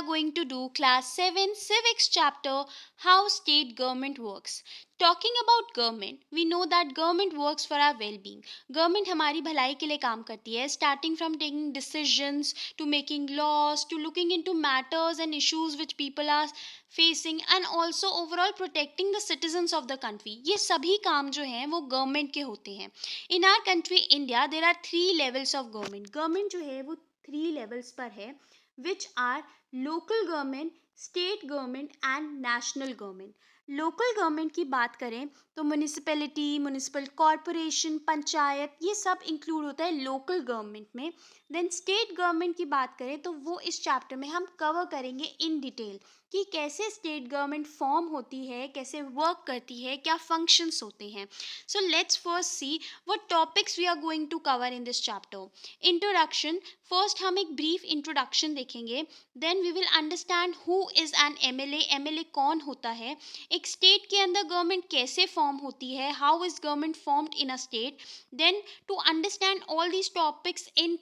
are going to do class 7 civics chapter how state government works. Talking about government, we know that government works for our well-being. Government हमारी भलाई के लिए काम करती है, starting from taking decisions to making laws to looking into matters and issues which people are facing and also overall protecting the citizens of the country. ये सभी काम जो हैं वो गवर्नमेंट के होते हैं. In our country India there are three levels of government. Government जो है वो थ्री लेवल्स पर है, which are local government, state government and national government. Local government की बात करें तो म्यूनिसिपैलिटी, म्यूनिसिपल कॉरपोरेशन, पंचायत, ये सब इंक्लूड होता है लोकल गवर्नमेंट में. देन स्टेट गवर्नमेंट की बात करें तो वो इस चैप्टर में हम कवर करेंगे इन डिटेल कि कैसे स्टेट गवर्नमेंट फॉर्म होती है, कैसे वर्क करती है, क्या फंक्शंस होते हैं. So let's first see what topics we are going to cover in this chapter. Introduction. First हम एक ब्रीफ इंट्रोडक्शन देखेंगे. Then we will understand who is an MLA, MLA कौन होता है, एक स्टेट के अंदर गवर्नमेंट कैसे फॉर्म होती है, how is government formed in a state. Then to understand all these topics in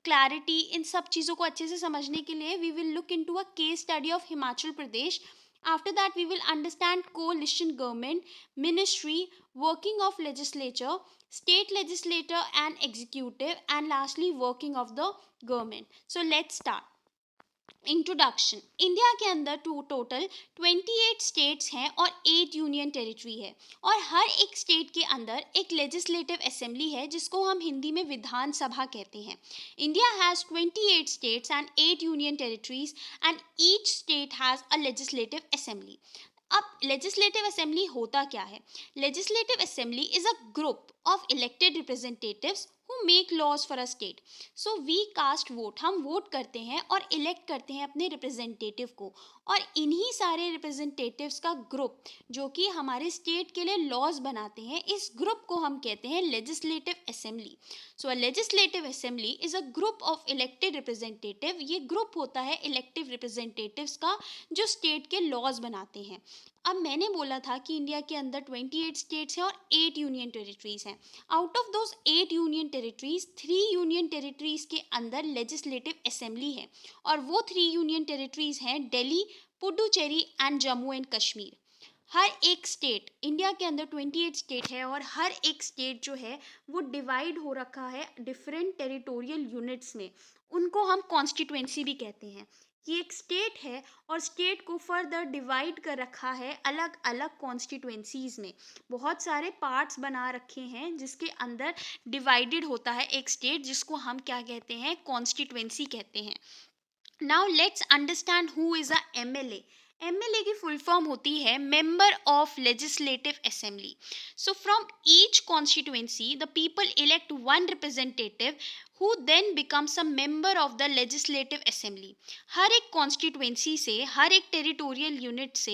clarity, इन सब चीज़ों को अच्छे से समझने के लिए we will look into a case study of Himachal Pradesh. After that, we will understand coalition government, ministry, working of legislature, state legislature and executive, and lastly working of the government. So let's start. Introduction. India के अंदर total 28 states हैं और 8 union territory है और हर एक state के अंदर एक लेजिस्लेटिव असेंबली है जिसको हम हिंदी में विधान सभा कहते हैं. India has 28 states and 8 union territories and each state has a legislative assembly. अब लेजिस्लेटिव असेंबली होता क्या है? Legislative assembly is a group of elected representatives who make laws for a state. So we cast vote, हम vote करते हैं और elect करते हैं अपने रिप्रेजेंटेटिव को और इन्हीं सारे रिप्रेजेंटेटिव्स का ग्रुप जो कि हमारे स्टेट के लिए लॉज बनाते हैं, इस ग्रुप को हम कहते हैं legislative assembly. So a legislative assembly is a group of elected representative. ये ग्रुप होता है इलेक्टिव रिप्रेजेंटेटिव्स का जो स्टेट के लॉज बनाते हैं. अब मैंने बोला था कि इंडिया के अंदर 28 स्टेट्स हैं और 8 यूनियन टेरिटरीज हैं. Out of those 8 union territories, 3 union territories के अंदर लेजिस्लेटिव असेंबली है और वो 3 यूनियन टेरिटरीज हैं दिल्ली, पुडुचेरी एंड जम्मू एंड कश्मीर. हर एक स्टेट, इंडिया के अंदर 28 स्टेट है और हर एक स्टेट जो है वो डिवाइड हो रखा है डिफरेंट टेरिटोरियल यूनिट्स में. उनको हम कॉन्स्टिट्यूएंसी भी कहते हैं. ये एक स्टेट है और स्टेट को फर्दर डिवाइड कर रखा है अलग अलग कॉन्स्टिट्यूएंसीज में. बहुत सारे पार्ट्स बना रखे हैं जिसके अंदर डिवाइडेड होता है एक स्टेट, जिसको हम क्या कहते हैं? कॉन्स्टिट्यूएंसी कहते हैं. Now let's understand who is a MLA. MLA की फुल फॉर्म होती है member of legislative assembly. So from each constituency the people elect one representative who then becomes a member of the legislative assembly. हर एक constituency से, हर एक territorial unit से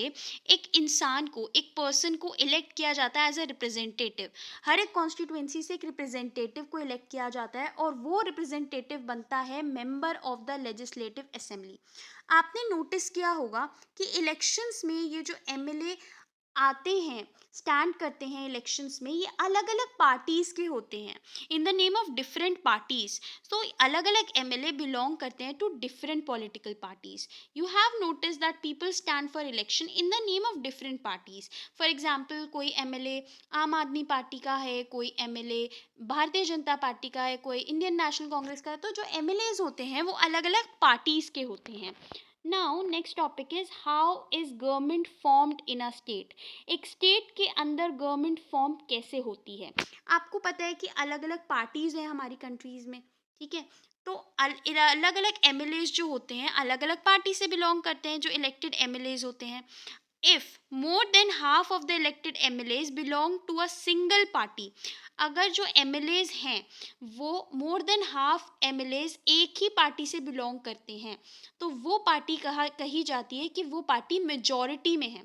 एक इंसान को, एक पर्सन को इलेक्ट किया जाता है एज अ रिप्रेजेंटेटिव. हर एक कॉन्स्टिट्यूएंसी से एक रिप्रेजेंटेटिव को इलेक्ट किया जाता है और वो रिप्रेजेंटेटिव बनता है member of the legislative assembly. आपने नोटिस किया होगा कि इलेक्शंस में ये जो एमएलए आते हैं, स्टैंड करते हैं इलेक्शंस में, ये अलग अलग पार्टीज़ के होते हैं in the name of different parties. तो अलग अलग एमएलए बिलोंग करते हैं to different political parties. You have notice that people stand for election in the name of different parties. For example, कोई एमएलए आम आदमी पार्टी का है, कोई एमएलए भारतीय जनता पार्टी का है, कोई इंडियन नेशनल कांग्रेस का है. तो जो एमएलएज होते हैं वो अलग अलग पार्टीज़ के होते हैं. Now next topic is how is government formed in a state. एक स्टेट के अंदर गवर्नमेंट फॉर्म कैसे होती है? आपको पता है कि अलग अलग पार्टीज़ हैं हमारी कंट्रीज़ में, ठीक है. तो अलग अलग एमएलएज जो होते हैं अलग अलग पार्टी से बिलोंग करते हैं, जो इलेक्टेड एमएलएज होते हैं. If more than half of the elected MLAs belong to a single party, अगर जो MLAs हैं वो more than half MLAs एक ही पार्टी से बिलोंग करते हैं तो वो पार्टी कही जाती है कि वो पार्टी मेजॉरिटी में है.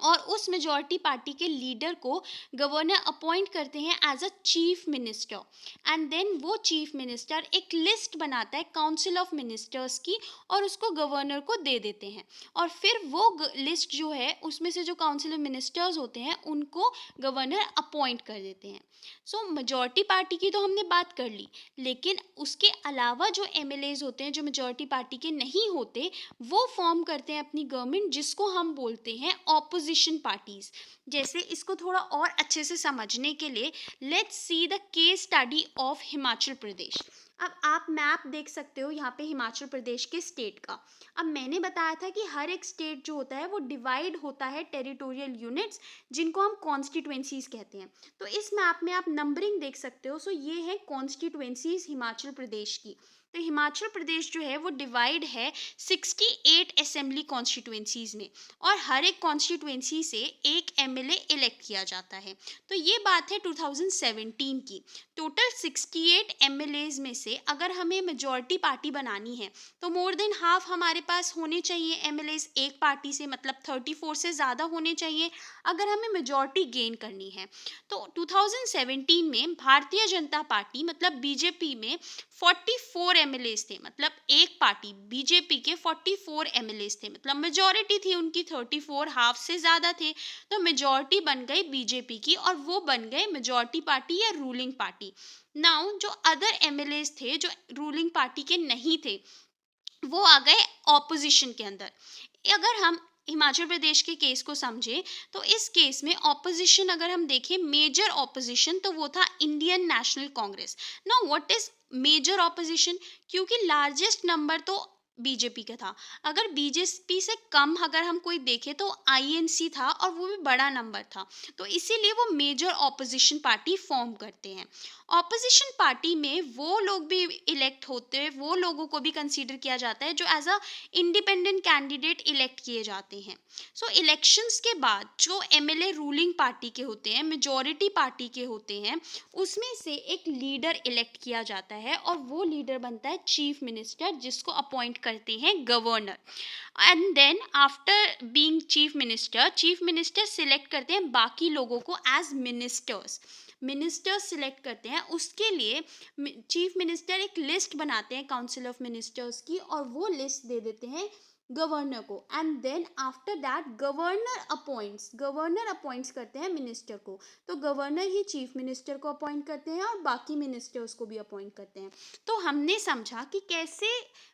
और उस मेजॉरिटी पार्टी के लीडर को गवर्नर अपॉइंट करते हैं as a chief minister. And then वो चीफ मिनिस्टर एक लिस्ट बनाता है काउंसिल ऑफ मिनिस्टर्स की और उसको गवर्नर को दे देते हैं। और फिर वो लिस्ट जो है उसमें से जो काउंसिल ऑफ मिनिस्टर्स होते हैं उनको गवर्नर अपॉइंट कर देते हैं। सो मेजॉरिटी पार्टी की तो हमने बात कर ली, लेकिन उसके अलावा जो एमएलएज होते हैं जो मेजॉरिटी पार्टी के नहीं होते, वो फॉर्म करते हैं अपनी गवर्नमेंट, जिसको हम बोलते हैं ऑपोजिशन पार्टीज। जैसे इसको थोड़ा और अच्छे से समझने के लिए let's see the case study of Himachal Pradesh. अब आप मैप देख सकते हो यहाँ पे हिमाचल प्रदेश के स्टेट का। अब मैंने बताया था कि हर एक स्टेट जो होता है वो डिवाइड होता है टेरिटोरियल यूनिट्स, जिनको हम कॉन्स्टिट्यूएंसीज कहते हैं। तो इस मैप में आप नंबरिंग देख सकते हो। सो ये है कॉन्स्टिट्यूएंसीज हिमाचल प्रदेश की। तो हिमाचल प्रदेश जो है वो डिवाइड है 68 असेंबली कॉन्स्टिट्यूएंसीज में, और हर एक कॉन्स्टिट्यूएंसी से एक एमएलए इलेक्ट किया जाता है। तो ये बात है 2017 की। टोटल 68 एमएलएज में से अगर हमें मेजॉरिटी पार्टी बनानी है तो मोर देन हाफ हमारे पास होने चाहिए एमएलएज एक पार्टी से, मतलब 34 से ज़्यादा होने चाहिए अगर हमें मेजॉरिटी गेन करनी है। तो 2017 में भारतीय जनता पार्टी मतलब बीजेपी में 44 एमएलएज थे, मतलब एक पार्टी बीजेपी के 44 एमएलएज थे, मतलब मेजॉरिटी थी उनकी 34, हाफ से ज़्यादा थे। तो मेजॉरिटी बन गई बीजेपी की और वो बन गए मेजॉरिटी पार्टी या रूलिंग पार्टी। नाउ जो अदर एमएलएज थे जो रूलिंग पार्टी के नहीं थे, वो आ गए ऑपोजिशन के अंदर। अगर हम हिमाचल प्रदेश के केस को समझे तो इस केस में ऑपोजिशन अगर हम देखें, मेजर ऑपोजिशन, तो वो था Indian National Congress. Now what is major opposition? क्योंकि लार्जेस्ट नंबर तो बीजेपी का था। अगर बीजेपी से कम अगर हम कोई देखें तो आईएनसी था, और वो भी बड़ा नंबर था। तो इसीलिए वो मेजर ऑपोजिशन पार्टी फॉर्म करते हैं। ऑपोजिशन पार्टी में वो लोग भी इलेक्ट होते हैं, वो लोगों को भी कंसीडर किया जाता है जो as a independent candidate elect किए जाते हैं। सो इलेक्शंस के बाद जो एमएलए रूलिंग पार्टी के होते हैं, मेजॉरिटी पार्टी के होते हैं, उसमें से एक लीडर इलेक्ट किया जाता है और वो लीडर बनता है चीफ मिनिस्टर, जिसको अपॉइंट करते हैं governor. And then after being chief minister select करते हैं बाकी लोगों को एज मिनिस्टर्स। मिनिस्टर्स सिलेक्ट करते हैं, उसके लिए चीफ मिनिस्टर एक लिस्ट बनाते हैं काउंसिल ऑफ मिनिस्टर्स की, और वो लिस्ट दे देते हैं गवर्नर को। And then after that governor appoints करते हैं मिनिस्टर को। तो गवर्नर ही चीफ मिनिस्टर को अपॉइंट करते हैं और बाकी मिनिस्टर्स को भी अपॉइंट करते हैं। तो हमने समझा कि कैसे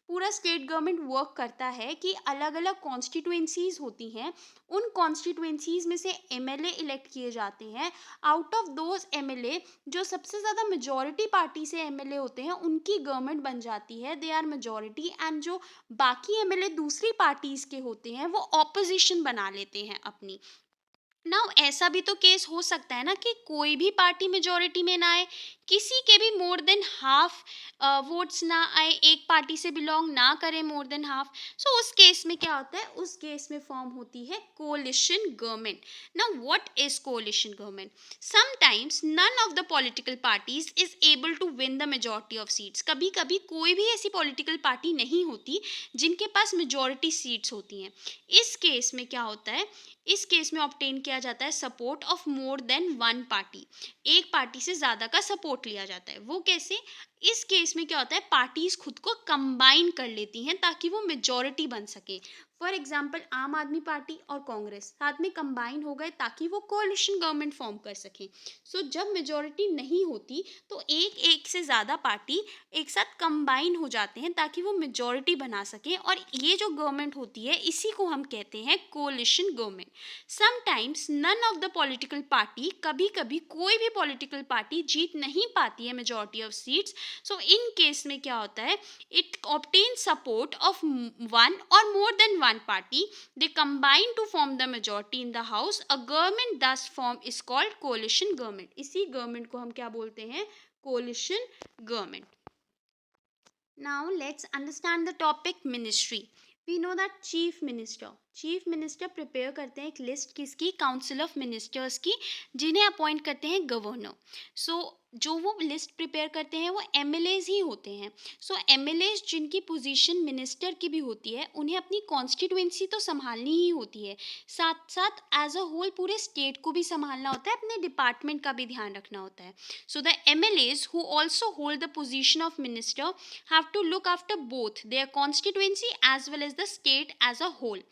पूरा स्टेट गवर्नमेंट वर्क करता है, कि अलग अलग कॉन्स्टिट्यूएंसीज होती हैं, उन कॉन्स्टिट्यूएंसीज में से एमएलए इलेक्ट किए जाते हैं। आउट ऑफ दोज एमएलए जो सबसे ज़्यादा मेजॉरिटी पार्टी से एमएलए होते हैं उनकी गवर्नमेंट बन जाती है, दे आर मेजॉरिटी। एंड जो बाकी एमएलए दूसरी पार्टीज के होते हैं वो ऑपोजिशन बना लेते हैं अपनी। नाउ ऐसा भी तो केस हो सकता है ना कि कोई भी पार्टी मेजोरिटी में ना आए, किसी के भी मोर देन हाफ वोट्स ना आए, एक पार्टी से बिलोंग ना करे मोर देन हाफ। सो उस केस में क्या होता है, उस केस में फॉर्म होती है coalition government. Now what is coalition government? Sometimes none of the political parties is able to win the majority of seats. कभी कभी कोई भी ऐसी पॉलिटिकल पार्टी नहीं होती जिनके पास मेजोरिटी सीट्स होती हैं। इस केस में क्या होता है, इस केस में ऑब्टेन किया जाता है support of more than one party. एक पार्टी से ज़्यादा का सपोर्ट लिया जाता है। वो कैसे? इस केस में क्या होता है, पार्टीज खुद को कंबाइन कर लेती हैं ताकि वो मेजॉरिटी बन सके। फॉर एग्जाम्पल आम आदमी पार्टी और कांग्रेस साथ में कंबाइन हो गए ताकि वो कोalition गवर्नमेंट फॉर्म कर सकें। सो जब मेजॉरिटी नहीं होती तो एक एक से ज़्यादा पार्टी एक साथ कंबाइन हो जाते हैं ताकि वो मेजॉरिटी बना सकें, और ये जो गवर्नमेंट होती है इसी को हम कहते हैं coalition government. Sometimes none of the political party, कभी कभी कोई भी पॉलिटिकल पार्टी जीत नहीं पाती है majority of seats. So in case में क्या होता है, it obtains support of one or more than one party. They combine to form the majority in the house. A government thus form is called coalition government. इसी government को हम क्या बोलते हैं, coalition government. Now let's understand the topic ministry. We know that chief minister. Chief minister prepare करते हैं एक list किसकी, काउंसिल ऑफ मिनिस्टर्स की, जिन्हें अपॉइंट करते हैं गवर्नर। सो जो वो लिस्ट प्रिपेयर करते हैं वो एमएलएज ही होते हैं। सो एमएलएज जिनकी पोजीशन मिनिस्टर की भी होती है, उन्हें अपनी कॉन्स्टिट्यूएंसी तो संभालनी ही होती है, साथ साथ एज अ होल पूरे स्टेट को भी संभालना होता है, अपने डिपार्टमेंट का भी ध्यान रखना होता है। So the MLAs who also hold the position of minister have to look after both their constituency as well as the state as a whole.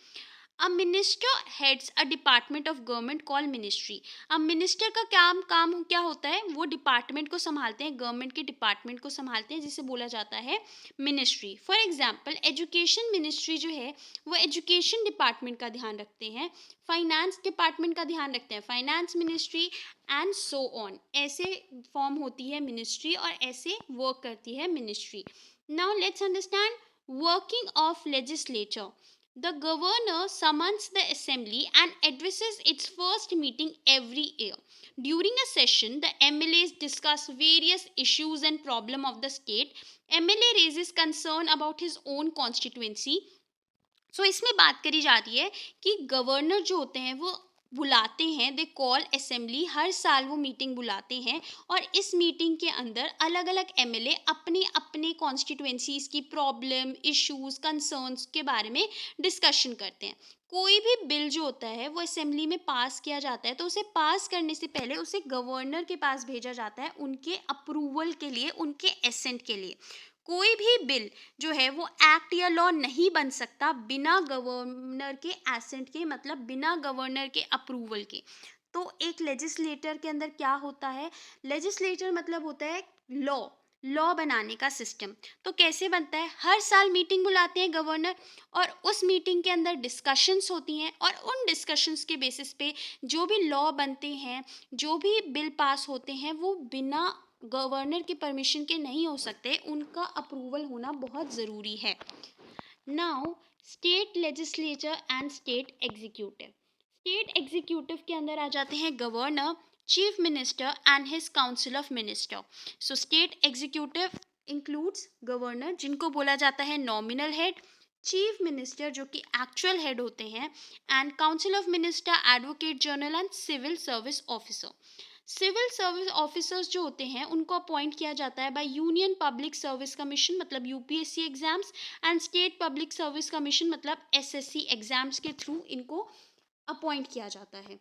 A minister heads a department of government called ministry. अब minister का काम क्या होता है, वो department को संभालते हैं, गवर्नमेंट के डिपार्टमेंट को संभालते हैं, जिसे बोला जाता है ministry. For example education ministry जो है वो एजुकेशन डिपार्टमेंट का ध्यान रखते हैं, फाइनेंस डिपार्टमेंट का ध्यान रखते हैं finance ministry, and so on. ऐसे फॉर्म होती है मिनिस्ट्री और ऐसे वर्क करती है ministry. Now let's understand working of legislature. The governor summons the assembly and addresses its first meeting every year. During a session, the MLAs discuss various issues and problems of the state. MLA raises concern about his own constituency. इसमें बात करी जा रही है कि governor जो होते हैं वो बुलाते हैं, दे कॉल असेंबली, हर साल वो मीटिंग बुलाते हैं और इस मीटिंग के अंदर अलग अलग एमएलए अपने अपने कॉन्स्टिट्यूएंसीज की प्रॉब्लम, इश्यूज, कंसर्न्स के बारे में डिस्कशन करते हैं। कोई भी बिल जो होता है वो असेंबली में पास किया जाता है तो उसे पास करने से पहले उसे गवर्नर के पास भेजा जाता है उनके अप्रूवल के लिए, उनके एसेंट के लिए। कोई भी बिल जो है वो एक्ट या लॉ नहीं बन सकता बिना गवर्नर के एसेंट के, मतलब बिना गवर्नर के अप्रूवल के। तो एक लेजिस्लेटर के अंदर क्या होता है, लेजिस्लेटर मतलब होता है लॉ, लॉ बनाने का सिस्टम। तो कैसे बनता है, हर साल मीटिंग बुलाते हैं गवर्नर और उस मीटिंग के अंदर डिस्कशंस होती हैं और उन डिस्कशंस के बेसिस पे जो भी लॉ बनते हैं, जो भी बिल पास होते हैं, वो बिना गवर्नर की परमिशन के नहीं हो सकते, उनका अप्रूवल होना बहुत ज़रूरी है। Now state legislature and state executive. State executive के अंदर आ जाते हैं governor, chief minister and his council of minister. So state executive includes governor जिनको बोला जाता है नॉमिनल हेड, चीफ मिनिस्टर जो कि एक्चुअल हेड होते हैं, and council of minister, advocate general and civil service officer. Civil service officers जो होते हैं उनको अपॉइंट किया जाता है by Union Public service commission, मतलब UPSC exams, and state public service commission मतलब एसएससी एग्जाम्स के थ्रू इनको अपॉइंट किया जाता है।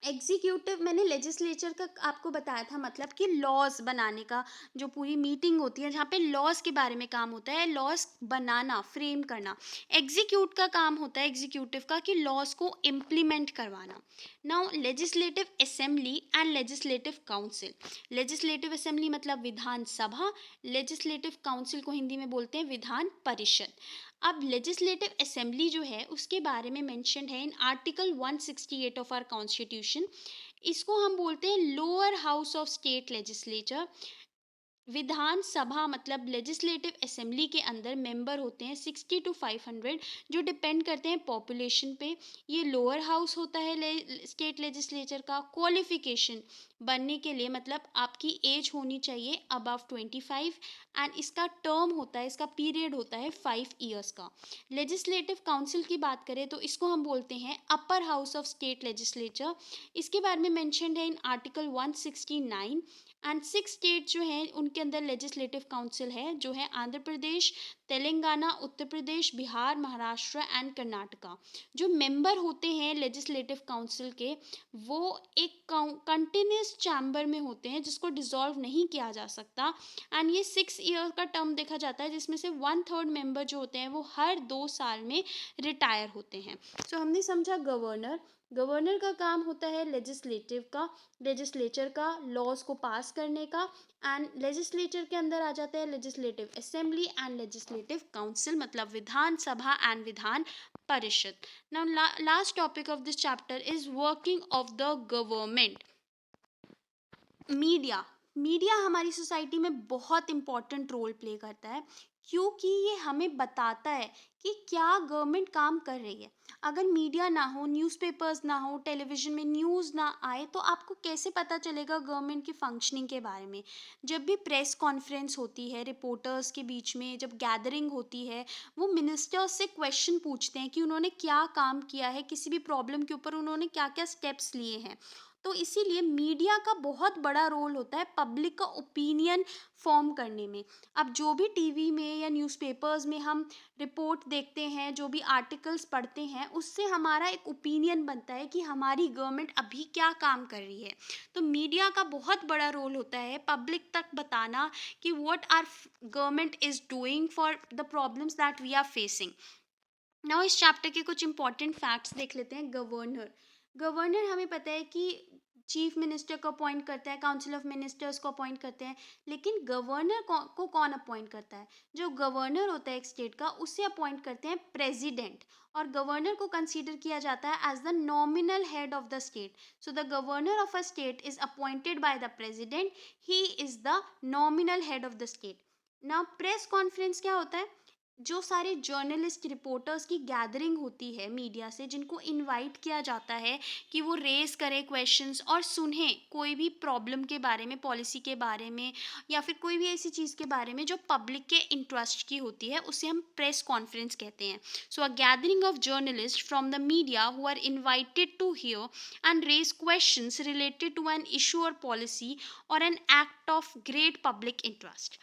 एग्जीक्यूटिव मैंने लेजिस्लेचर का आपको बताया था, मतलब कि लॉज बनाने का, जो पूरी मीटिंग होती है जहाँ पे लॉज के बारे में काम होता है, लॉज बनाना, फ्रेम करना। एग्जीक्यूट का काम होता है एग्जीक्यूटिव का कि लॉज को इम्प्लीमेंट करवाना। Now legislative assembly and legislative council. Legislative assembly मतलब विधान सभा, लेजिस्लेटिव काउंसिल को हिंदी में बोलते हैं विधान परिषद। अब लेजिस्लेटिव असेंबली जो है उसके बारे में मेंशन है in article 168 of our constitution. इसको हम बोलते हैं lower house of state legislature. Vidhan Sabha मतलब लेजिस्लेटिव असेंबली के अंदर मेंबर होते हैं 60 to 500, जो डिपेंड करते हैं पॉपुलेशन पे। ये लोअर हाउस होता है स्टेट लेजिस्लेचर का। क्वालिफिकेशन बनने के लिए मतलब आपकी एज होनी चाहिए अबव 25, एंड इसका टर्म होता है, इसका पीरियड होता है 5 ईयर्स का। लेजिस्लेटिव काउंसिल की बात करें तो इसको हम बोलते हैं upper house of state legislature. इसके बारे में मेंशन्ड है इन आर्टिकल 169। एंड 6 स्टेट जो हैं उनके अंदर लेजिस्लेटिव काउंसिल है, जो है आंध्र प्रदेश, तेलंगाना, उत्तर प्रदेश, बिहार, महाराष्ट्र एंड कर्नाटका। जो मेंबर होते हैं लेजिस्लेटिव काउंसिल के वो एक कंटिन्यूस चैम्बर में होते हैं जिसको डिसॉल्व नहीं किया जा सकता। एंड ये 6 ईयर का टर्म देखा जाता है जिसमें से 1/3 मेंबर जो होते हैं वो हर 2 साल में रिटायर होते हैं। सो हमने समझा गवर्नर, गवर्नर का काम होता है लेजिस्लेटिव का, लेजिस्लेचर का, लॉज को पास करने का। एंड लेजिस्लेचर के अंदर आ जाते हैं legislative assembly and legislative council मतलब Vidhan Sabha and Vidhan Parishad. Now last topic of this chapter is working of the government. Media, media हमारी सोसाइटी में बहुत इंपॉर्टेंट रोल प्ले करता है। क्योंकि ये हमें बताता है कि क्या गवर्नमेंट काम कर रही है। अगर मीडिया ना हो, न्यूज़पेपर्स ना हो, टेलीविज़न में न्यूज़ ना आए, तो आपको कैसे पता चलेगा गवर्नमेंट की फंक्शनिंग के बारे में? जब भी प्रेस कॉन्फ्रेंस होती है, रिपोर्टर्स के बीच में जब गैदरिंग होती है, वो मिनिस्टर्स से क्वेश्चन पूछते हैं कि उन्होंने क्या काम किया है, किसी भी प्रॉब्लम के ऊपर उन्होंने क्या-क्या स्टेप्स लिए हैं। तो इसीलिए मीडिया का बहुत बड़ा रोल होता है पब्लिक का ओपिनियन फॉर्म करने में। अब जो भी टीवी में या न्यूज़पेपर्स में हम रिपोर्ट देखते हैं, जो भी आर्टिकल्स पढ़ते हैं, उससे हमारा एक ओपिनियन बनता है कि हमारी गवर्नमेंट अभी क्या काम कर रही है। तो मीडिया का बहुत बड़ा रोल होता है पब्लिक तक बताना कि what are government is doing for the problems that we are facing. Now इस चैप्टर के कुछ इंपॉर्टेंट फैक्ट्स देख लेते हैं। गवर्नर, गवर्नर हमें पता है कि चीफ मिनिस्टर को अपॉइंट करता है, काउंसिल ऑफ मिनिस्टर्स को अपॉइंट करते हैं। लेकिन गवर्नर को कौन अपॉइंट करता है? जो गवर्नर होता है एक स्टेट का, उसे अपॉइंट करते हैं प्रेसिडेंट। और गवर्नर को कंसीडर किया जाता है as the nominal head of the state. So the governor of a state is appointed by the president. He is the nominal head of the state. Now press conference क्या होता है? जो सारे journalist reporters की gathering होती है media से, जिनको इनवाइट किया जाता है कि वो रेस करें क्वेश्चंस और सुने कोई भी प्रॉब्लम के बारे में, पॉलिसी के बारे में, या फिर कोई भी ऐसी चीज़ के बारे में जो पब्लिक के इंटरेस्ट की होती है, उसे हम प्रेस कॉन्फ्रेंस कहते हैं। So a gathering of journalist from the media who are invited to hear and raise questions related to an issue और पॉलिसी और an act of great public interest.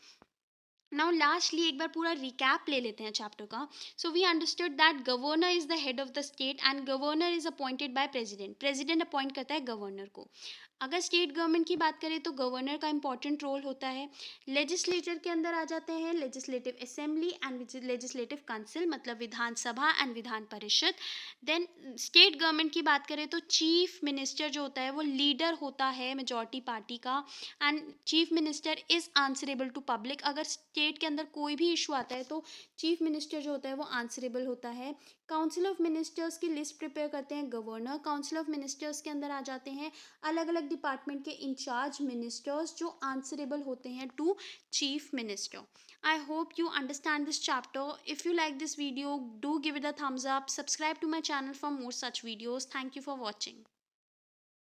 Now lastly एक बार पूरा recap ले लेते हैं चैप्टर का। So we understood that governor is the head of the state and governor is appointed by president. President appoint करता है गवर्नर को। अगर स्टेट गवर्नमेंट की बात करें तो गवर्नर का इंपॉर्टेंट रोल होता है। लेजिस्लेचर के अंदर आ जाते हैं legislative assembly and legislative council, मतलब विधानसभा and Vidhan Parishad. Then state government की बात करें तो चीफ मिनिस्टर जो होता है वो लीडर होता है मेजॉरिटी पार्टी का। And chief minister is answerable to public. अगर स्टेट के अंदर कोई भी इशू आता है तो चीफ मिनिस्टर जो होता है वो आंसरेबल होता है। काउंसिल ऑफ मिनिस्टर्स की लिस्ट प्रिपेयर करते हैं गवर्नर। काउंसिल ऑफ मिनिस्टर्स के अंदर आ जाते हैं अलग अलग डिपार्टमेंट के इंचार्ज मिनिस्टर्स जो आंसरेबल होते हैं to chief minister. I hope you understand this chapter. If you like this video, do give it a thumbs up. Subscribe to my channel for more such videos. Thank you for watching.